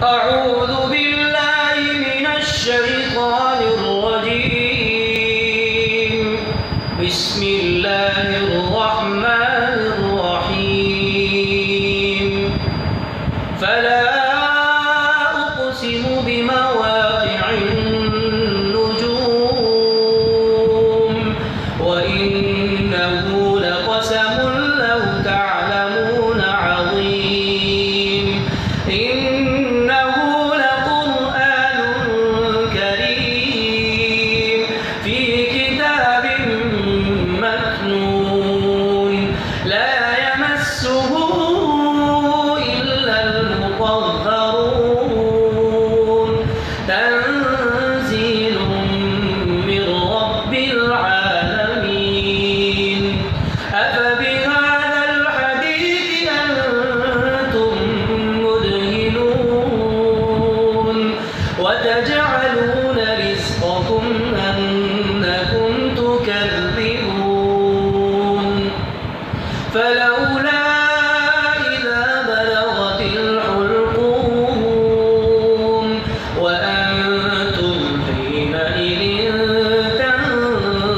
أعوذ بالله من الشيطان الرجيم. بسم الله الرحمن الرحيم. فلا أقسم بمواقع النجوم وإنه لقسم لو تعلمون عظيم. إنه لقرآن كريم في كتاب مكنون لا يمسه إلا المطهرون تنزيل من رب العالمين. أفبهذا الحديث أنتم مدهنون وتجعلون رزقكم أنكم تكذبون. فلولا إذا بلغت الحلقوم وأنتم حينئذ تنظرون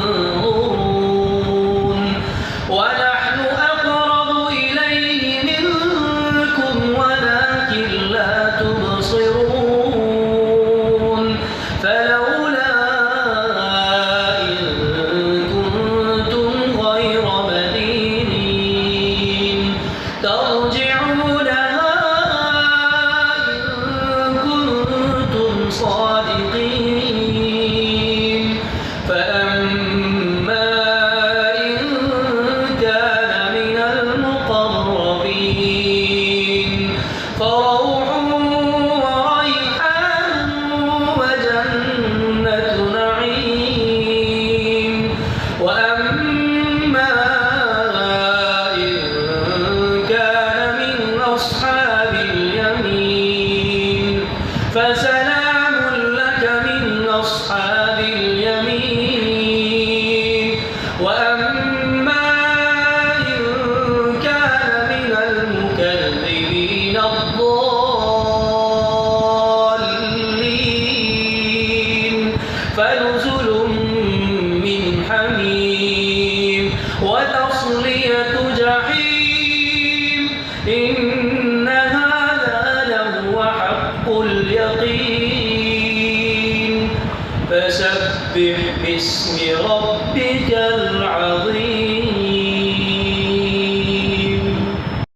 ونحن أقرب إليه منكم ولكن لا تبصرون. فلولا إن كنتم غير مدينين ترجعونها إن كنتم صادقين. فأما إن كان من المقربين فروح وريحان وجنة نعيم. وأما إن كان من أصحاب اليمين فسلام لك من أصحاب اليمين. وأما إن كان من المكذبين الضالين فنزل من حميم وتصلية جحيم. إن هذا لهو حق اليقين. فسبح